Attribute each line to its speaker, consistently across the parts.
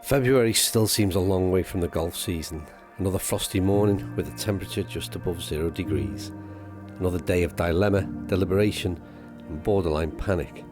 Speaker 1: February still seems a long way from the golf season. Another frosty morning with a temperature just above 0 degrees. Another day of dilemma, deliberation and borderline panic.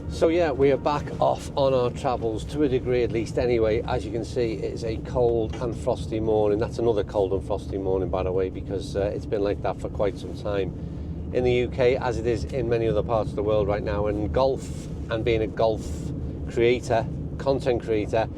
Speaker 1: So yeah, we are back off on our travels, to a degree at least anyway. As you can see, it's a cold and frosty morning. That's another cold and frosty morning, by the way, because it's been like that for quite some time in the UK, as it is in many other parts of the world right now. And golf, and being a golf creator, content creator,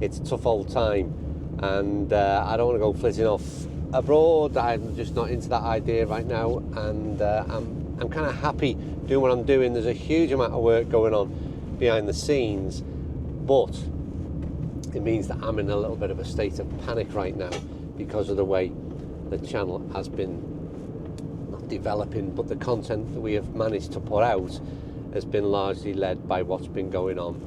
Speaker 1: it's a tough old time. And I don't want to go flitting off abroad. I'm just not into that idea right now. And I'm kind of happy doing what I'm doing. There's a huge amount of work going on behind the scenes, but it means that I'm in a little bit of a state of panic right now because of the way the channel has been not developing, but the content that we have managed to put out has been largely led by what's been going on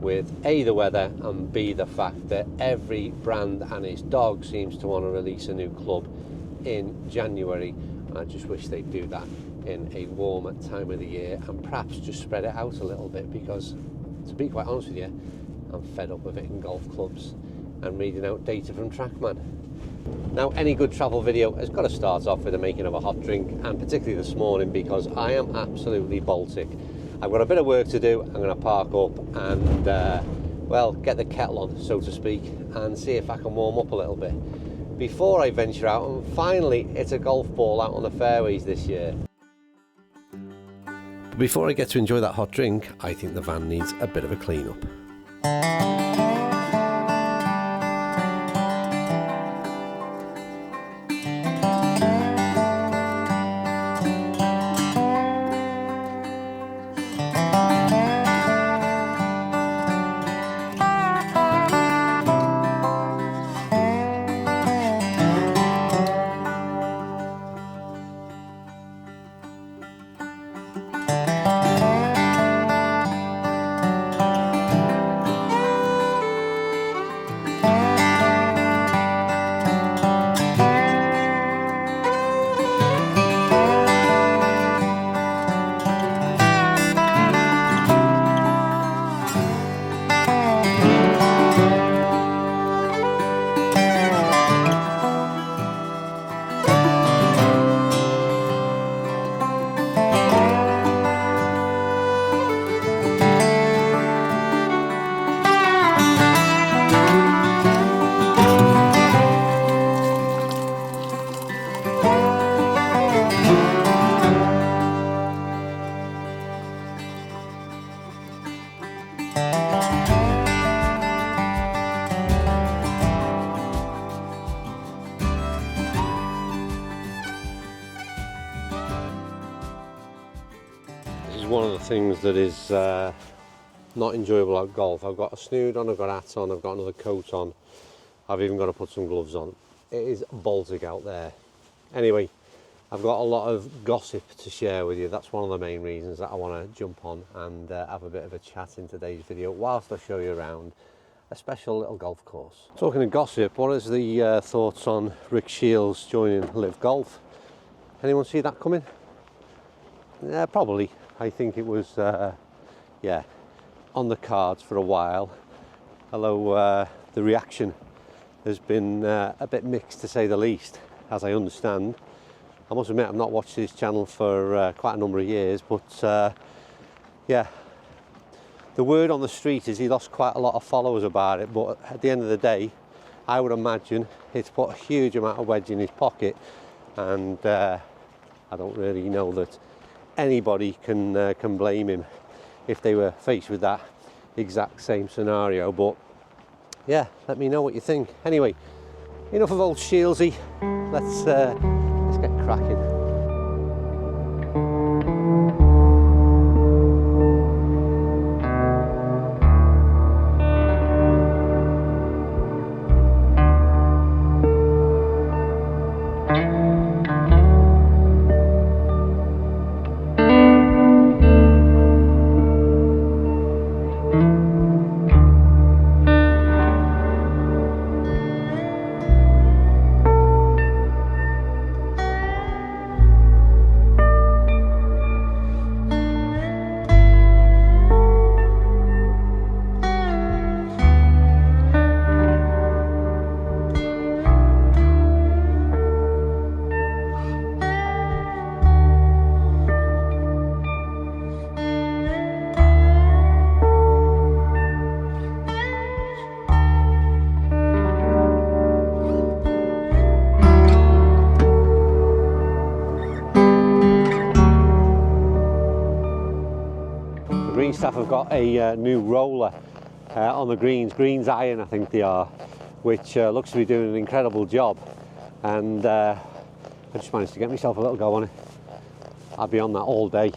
Speaker 1: with A, the weather, and B, the fact that every brand and his dog seems to want to release a new club in January. And I just wish they'd do that in a warmer time of the year and perhaps just spread it out a little bit, because to be quite honest with you, I'm fed up of it in golf clubs and reading out data from TrackMan. Now, any good travel video has got to start off with the making of a hot drink, and particularly this morning because I am absolutely Baltic. I've got a bit of work to do. I'm going to park up and well, get the kettle on, so to speak, and see if I can warm up a little bit before I venture out and finally hit a golf ball out on the fairways this year. But before I get to enjoy that hot drink, I think the van needs a bit of a clean up. One of the things that is not enjoyable at golf. I've got a snood on, I've got hats on, I've got another coat on, I've even got to put some gloves on. It is Baltic out there. Anyway, I've got a lot of gossip to share with you. That's one of the main reasons that I want to jump on and have a bit of a chat in today's video whilst I show you around a special little golf course. Talking of gossip, what is the thoughts on Rick Shields joining Live Golf? Anyone see that coming? Yeah, probably. I think it was, yeah, on the cards for a while, although the reaction has been a bit mixed, to say the least, as I understand. I must admit I've not watched his channel for quite a number of years, but yeah, the word on the street is he lost quite a lot of followers about it, but at the end of the day, I would imagine it's put a huge amount of wedge in his pocket, and I don't really know that anybody can blame him if they were faced with that exact same scenario. But yeah, let me know what you think. Anyway, enough of old Shieldsy. Let's get cracking. Staff have got a new roller on the greens iron I think they are, which looks to be doing an incredible job, and I just managed to get myself a little go on it. I'll be on that all day.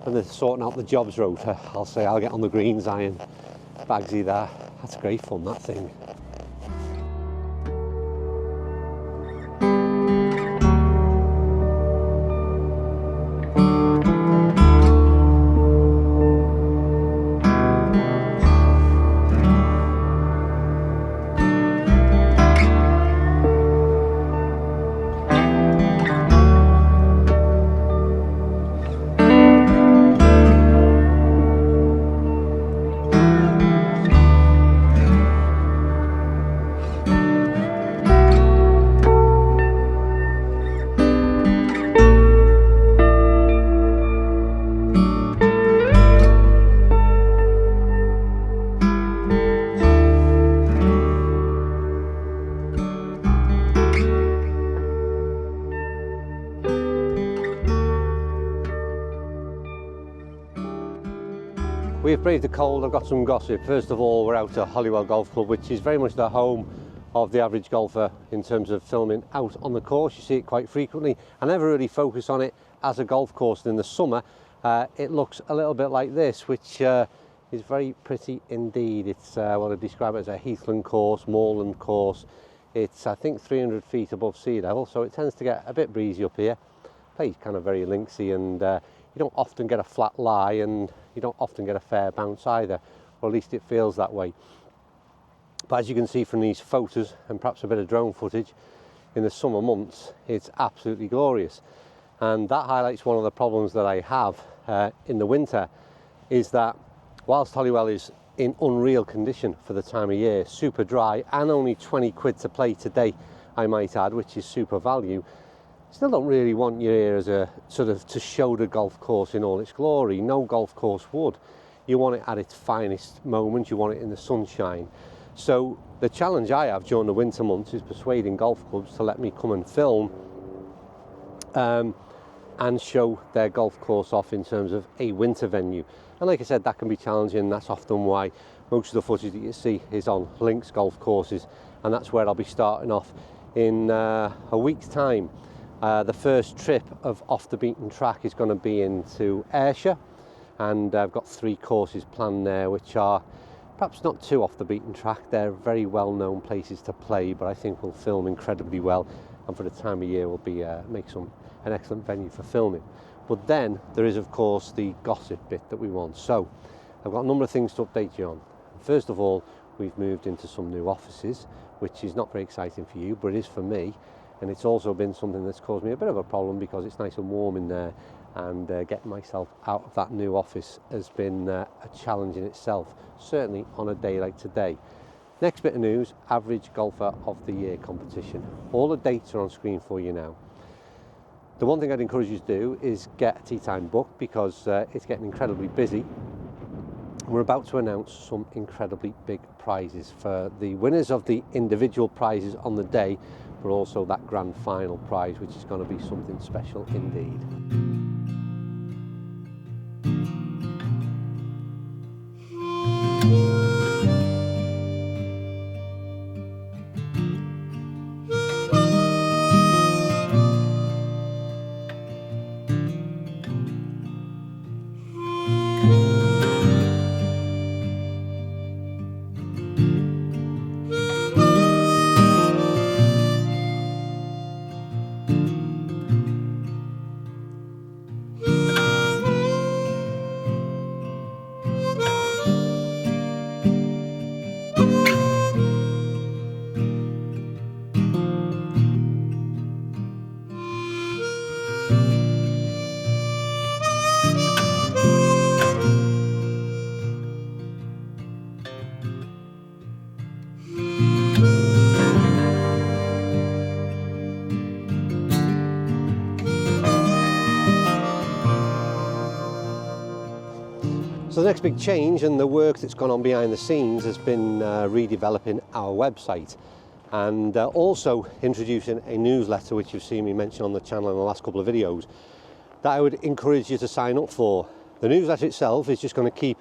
Speaker 1: When they're sorting out the jobs rota, I'll say I'll get on the greens iron. Bagsy there, that's great fun, that thing. We've braved the cold. I've got some gossip. First of all, we're out at Holywell Golf Club, which is very much the home of the average golfer in terms of filming out on the course. You see it quite frequently. I never really focus on it as a golf course. In the summer, it looks a little bit like this, which is very pretty indeed. It's what I describe it as a heathland course, moorland course. It's, I think, 300 feet above sea level, so it tends to get a bit breezy up here. Plays kind of very linksy, and you don't often get a flat lie, and you don't often get a fair bounce either, or at least it feels that way. But as you can see from these photos and perhaps a bit of drone footage, in the summer months it's absolutely glorious. And that highlights one of the problems that I have in the winter, is that whilst Holywell is in unreal condition for the time of year, super dry, and only 20 quid to play today, I might add, which is super value, still don't really want you here as a sort of to show the golf course in all its glory. No golf course would. You want it at its finest moment, you want it in the sunshine. So the challenge I have during the winter months is persuading golf clubs to let me come and film and show their golf course off in terms of a winter venue. And like I said, that can be challenging. That's often why most of the footage that you see is on links golf courses, and that's where I'll be starting off in a week's time. The first trip of Off the Beaten Track is going to be into Ayrshire, and I've got 3 courses planned there, which are perhaps not too off the beaten track. They're very well known places to play, but I think we'll film incredibly well, and for the time of year will be make an excellent venue for filming. But then there is of course the gossip bit that we want. So I've got a number of things to update you on. First of all, we've moved into some new offices, which is not very exciting for you, but it is for me. And it's also been something that's caused me a bit of a problem, because it's nice and warm in there, and getting myself out of that new office has been a challenge in itself, certainly on a day like today. Next bit of news, Average Golfer of the Year competition. All the dates are on screen for you now. The one thing I'd encourage you to do is get a tee time book, because it's getting incredibly busy. We're about to announce some incredibly big prizes for the winners of the individual prizes on the day, but also that grand final prize, which is going to be something special indeed. So the next big change, and the work that's gone on behind the scenes, has been redeveloping our website, and also introducing a newsletter, which you've seen me mention on the channel in the last couple of videos, that I would encourage you to sign up for. The newsletter itself is just going to keep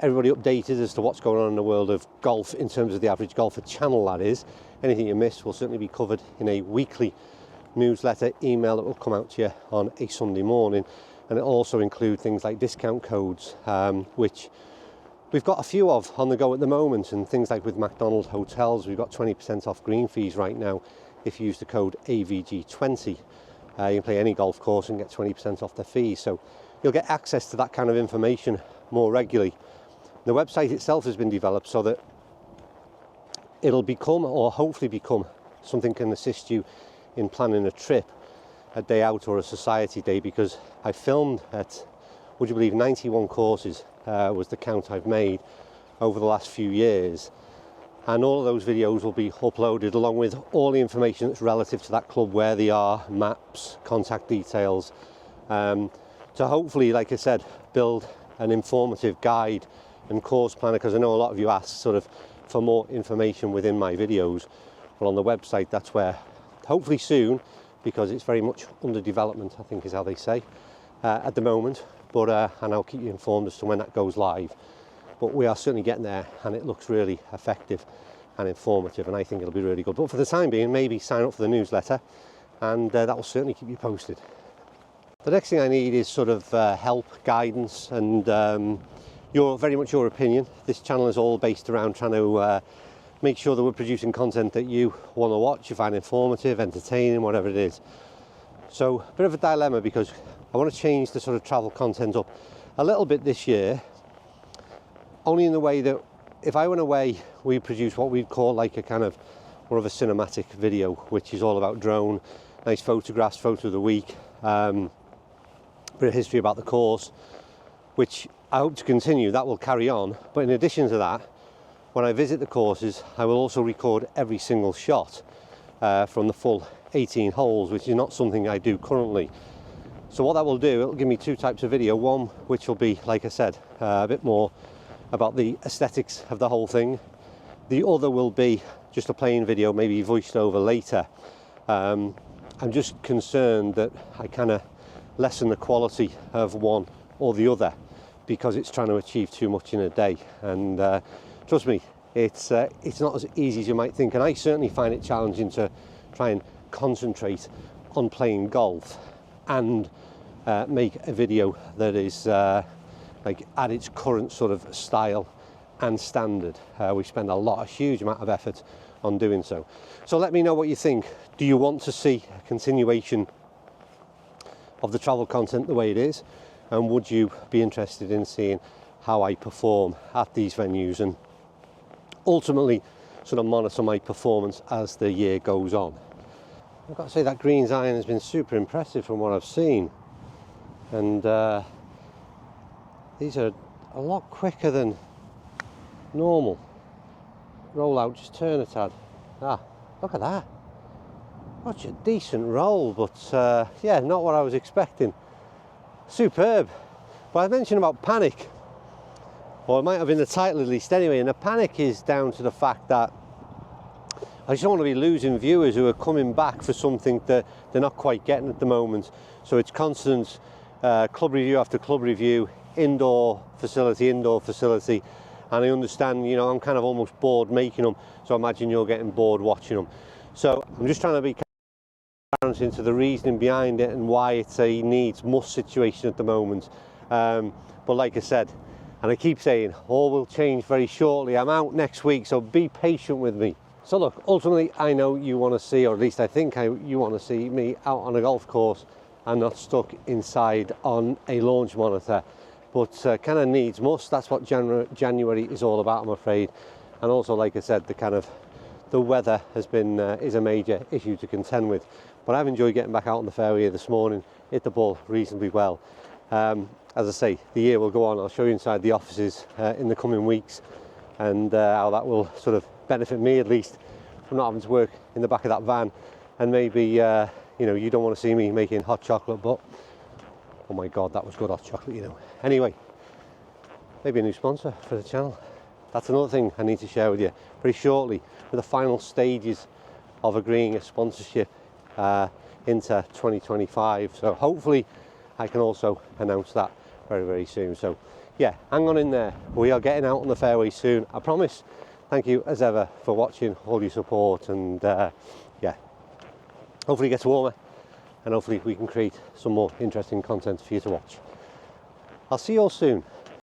Speaker 1: everybody updated as to what's going on in the world of golf in terms of the average golfer channel, that is. Anything you miss will certainly be covered in a weekly newsletter email that will come out to you on a Sunday morning, and it'll also include things like discount codes, which we've got a few of on the go at the moment, and things like with McDonald's hotels, we've got 20% off green fees right now if you use the code AVG20. You can play any golf course and get 20% off the fees, so you'll get access to that kind of information more regularly. The website itself has been developed so that it'll become, or hopefully become, something that can assist you in planning a trip, a day out or a society day, because I filmed at, would you believe, 91 courses was the count I've made over the last few years, and all of those videos will be uploaded along with all the information that's relative to that club, where they are, maps, contact details, to hopefully, like I said, build an informative guide and course planner, because I know a lot of you ask sort of for more information within my videos. Well, on the website, that's where hopefully soon, because it's very much under development, I think is how they say at the moment, but and I'll keep you informed as to when that goes live. But we are certainly getting there, and it looks really effective and informative, and I think it'll be really good. But for the time being, maybe sign up for the newsletter, and that will certainly keep you posted. The next thing I need is sort of help, guidance, and very much your opinion. This channel is all based around trying to make sure that we're producing content that you want to watch, you find informative, entertaining, whatever it is. So a bit of a dilemma, because I want to change the sort of travel content up a little bit this year, only in the way that if I went away, we produce what we'd call like a kind of more of a cinematic video, which is all about drone, nice photographs, photo of the week, bit of history about the course, which I hope to continue. That will carry on. But in addition to that, when I visit the courses, I will also record every single shot from the full 18 holes, which is not something I do currently. So what that will do, it'll give me two types of video. One, which will be, like I said, a bit more about the aesthetics of the whole thing. The other will be just a plain video, maybe voiced over later. I'm just concerned that I kind of lessen the quality of one or the other, because it's trying to achieve too much in a day. And trust me, it's not as easy as you might think, and I certainly find it challenging to try and concentrate on playing golf and make a video that is like at its current sort of style and standard. We spend a huge amount of effort on doing so. So let me know what you think. Do you want to see a continuation of the travel content the way it is? And would you be interested in seeing how I perform at these venues, and ultimately sort of monitor my performance as the year goes on? I've got to say that greens iron has been super impressive from what I've seen, and these are a lot quicker than normal. Roll out, just turn a tad. Look at that. Such a decent roll, but yeah, not what I was expecting. Superb. But I mentioned about panic, or it might have been the title at least anyway, and the panic is down to the fact that I just don't want to be losing viewers who are coming back for something that they're not quite getting at the moment. So it's constant club review after club review, indoor facility, and I understand, you know, I'm kind of almost bored making them, so I imagine you're getting bored watching them. So I'm just trying to be transparent into the reasoning behind it and why it's a needs-must situation at the moment. But like I said, and I keep saying, all will change very shortly. I'm out next week, so be patient with me. So look, ultimately, I know you want to see, or at least I think you want to see me out on a golf course and not stuck inside on a launch monitor. But kind of needs must. That's what January is all about, I'm afraid. And also, like I said, the weather has been is a major issue to contend with. But I've enjoyed getting back out on the fairway this morning, hit the ball reasonably well. As I say, the year will go on. I'll show you inside the offices in the coming weeks, and how that will sort of benefit me, at least, from not having to work in the back of that van. And maybe you know, you don't want to see me making hot chocolate, but oh my god, that was good hot chocolate, you know. Anyway, maybe a new sponsor for the channel. That's another thing I need to share with you very shortly, with the final stages of agreeing a sponsorship into 2025. So hopefully I can also announce that very, very soon. So yeah, hang on in there. We are getting out on the fairway soon, I promise. Thank you as ever for watching, all your support, and yeah, hopefully it gets warmer and hopefully we can create some more interesting content for you to watch. I'll see you all soon.